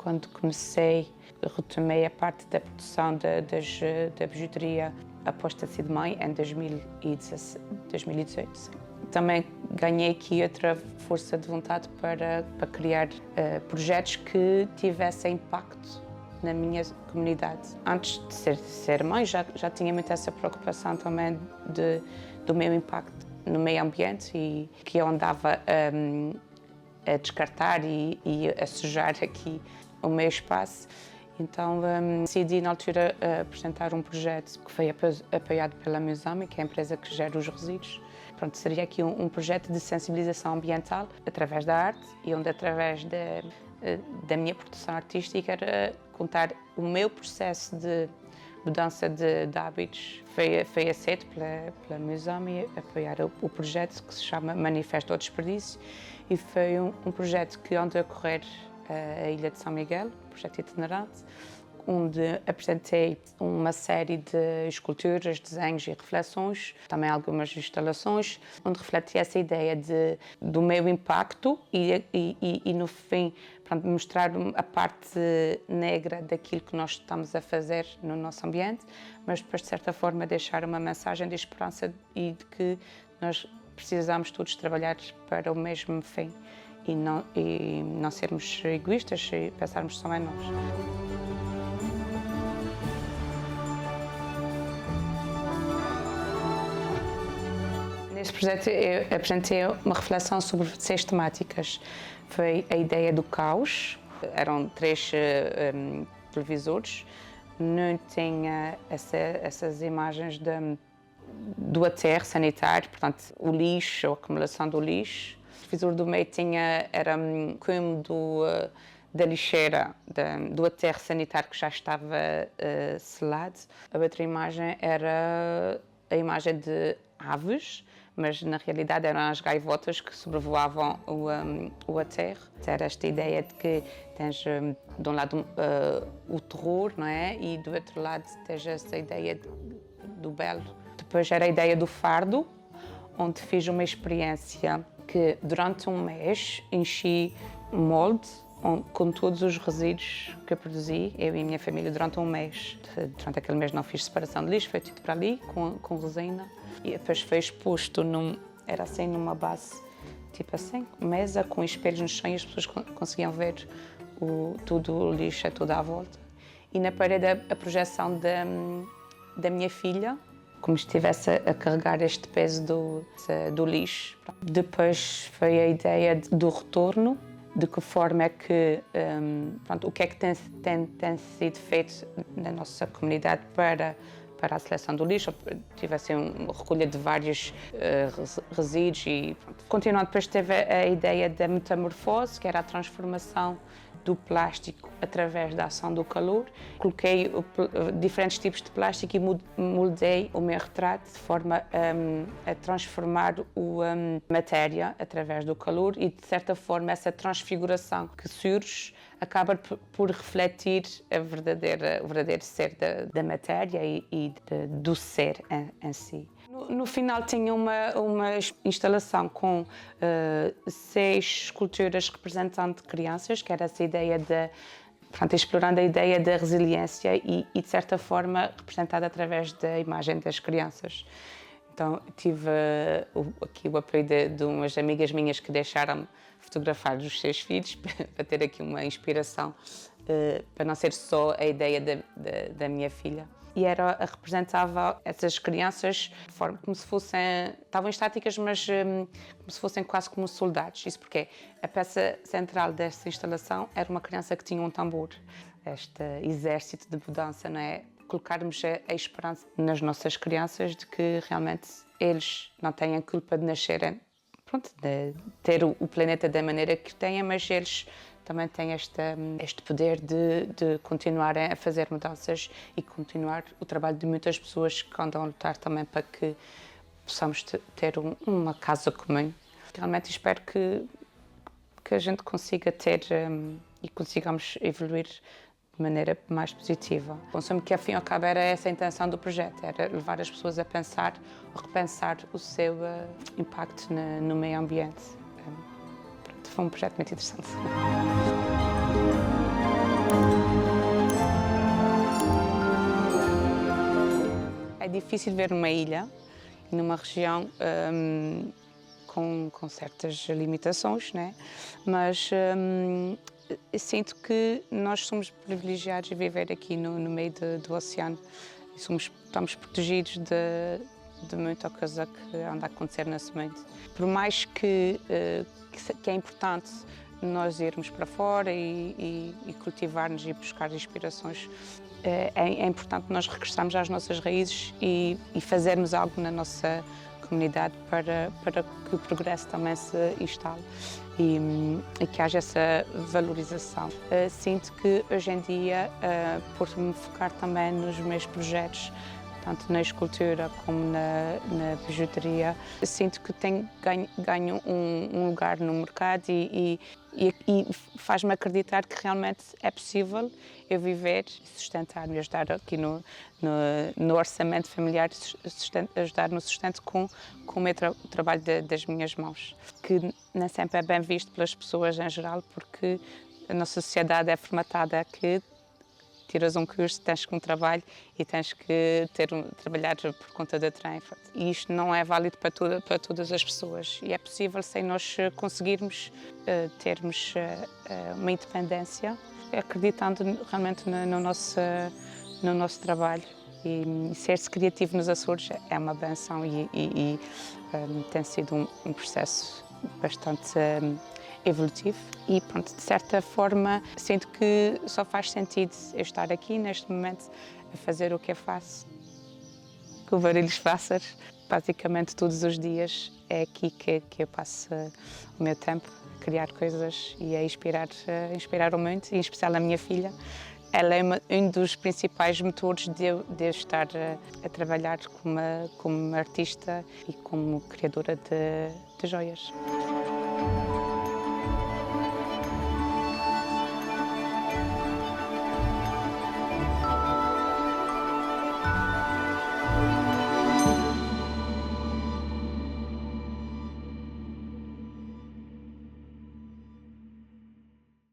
quando comecei, retomei a parte da produção da bijuteria após ter sido mãe em 2018. Sim. Também ganhei aqui outra força de vontade para criar projetos que tivessem impacto na minha comunidade. Antes de ser mãe, já tinha muito essa preocupação também do meu impacto no meio ambiente e que eu andava a descartar e a sujar aqui o meu espaço. Então decidi na altura apresentar um projeto que foi apoiado pela Musame, que é a empresa que gera os resíduos. Pronto, seria aqui um projeto de sensibilização ambiental através da arte e onde através da minha produção artística era contar o meu processo de mudança de hábitos. Foi aceito pela Musame apoiar o projeto que se chama Manifesto ao Desperdício e foi um projeto que onde a correr a Ilha de São Miguel, projeto itinerante, onde apresentei uma série de esculturas, desenhos e reflexões, também algumas instalações, onde refleti essa ideia do meu impacto e no fim, pronto, mostrar a parte negra daquilo que nós estamos a fazer no nosso ambiente, mas depois, de certa forma, deixar uma mensagem de esperança e de que nós precisamos todos trabalhar para o mesmo fim e não sermos egoístas e pensarmos só em nós. Neste projeto eu apresentei uma reflexão sobre 6 temáticas. Foi a ideia do caos, eram 3 televisores, não tinha essas imagens do aterro sanitário, portanto o lixo, a acumulação do lixo. O televisor do meio era um cômodo da lixeira, do aterro sanitário que já estava selado. A outra imagem era a imagem de aves, mas na realidade eram as gaivotas que sobrevoavam o aterro. Era esta ideia de que tens de um lado o terror, não é? E do outro lado tens essa ideia do belo. Depois era a ideia do fardo, onde fiz uma experiência que durante um mês enchi um molde com todos os resíduos que eu produzi, eu e a minha família, durante um mês. Durante aquele mês não fiz separação de lixo, foi tudo para ali, com resina. E depois foi exposto, era assim, numa base, tipo assim, mesa com espelhos no chão e as pessoas conseguiam ver tudo o lixo, toda à volta. E na parede a projeção da minha filha, como se estivesse a carregar este peso do lixo. Depois foi a ideia do retorno, de que forma é que, o que é que tem sido feito na nossa comunidade para a seleção do lixo. Tive assim uma recolha de vários resíduos e continuando. Depois teve a ideia da metamorfose, que era a transformação do plástico através da ação do calor. Coloquei diferentes tipos de plástico e moldei o meu retrato de forma a transformar a matéria através do calor e, de certa forma, essa transfiguração que surge acaba por refletir o verdadeiro ser da matéria e do ser em si. No final tinha uma instalação com 6 esculturas representando crianças, que era essa ideia explorando a ideia da resiliência e, de certa forma, representada através da imagem das crianças. Então, tive aqui o apoio de umas amigas minhas que deixaram-me fotografar os 6 filhos, para ter aqui uma inspiração, para não ser só a ideia da minha filha. E representava essas crianças de forma como se fossem, estavam estáticas, mas como se fossem quase como soldados. Isso porque a peça central desta instalação era uma criança que tinha um tambor. Este exército de mudança, não é? Colocarmos a esperança nas nossas crianças de que realmente eles não têm a culpa de nascerem, de ter o planeta da maneira que têm, mas eles também têm este poder de continuarem a fazer mudanças e continuar o trabalho de muitas pessoas que andam a lutar também para que possamos ter uma casa comum. Realmente espero que a gente consiga ter e consigamos evoluir de maneira mais positiva. Penso-me que, ao fim e ao cabo, era essa a intenção do projeto, era levar as pessoas a pensar, a repensar o seu impacto no meio ambiente. Foi um projeto muito interessante. difícil ver uma ilha e numa região com certas limitações, né? Mas sinto que nós somos privilegiados a viver aqui no meio do oceano e estamos protegidos de muita coisa que anda a acontecer nesse momento. Por mais que é importante nós irmos para fora e cultivar-nos e buscar inspirações, é importante nós regressarmos às nossas raízes e fazermos algo na nossa comunidade para que o progresso também se instale e que haja essa valorização. Sinto que hoje em dia, por me focar também nos meus projetos, tanto na escultura como na bijuteria, sinto que ganho um lugar no mercado e faz-me acreditar que realmente é possível eu viver, sustentar-me, ajudar aqui no orçamento familiar, ajudar no sustento com o meu trabalho das minhas mãos, que nem sempre é bem visto pelas pessoas em geral, porque a nossa sociedade é formatada que tiras um curso, tens que um trabalho e tens que trabalhar por conta da trem. E isto não é válido para todas as pessoas. E é possível sem nós conseguirmos termos uma independência, acreditando realmente no nosso trabalho. E ser-se criativo nos Açores é uma benção e tem sido um processo bastante evolutivo e, pronto, de certa forma, sinto que só faz sentido eu estar aqui, neste momento, a fazer o que eu faço, com o barulho dos pássaros. Basicamente, todos os dias é aqui que eu passo o meu tempo, a criar coisas e a inspirar o mundo, e em especial a minha filha. Ela é um dos principais motores de eu estar a trabalhar como artista e como criadora de joias.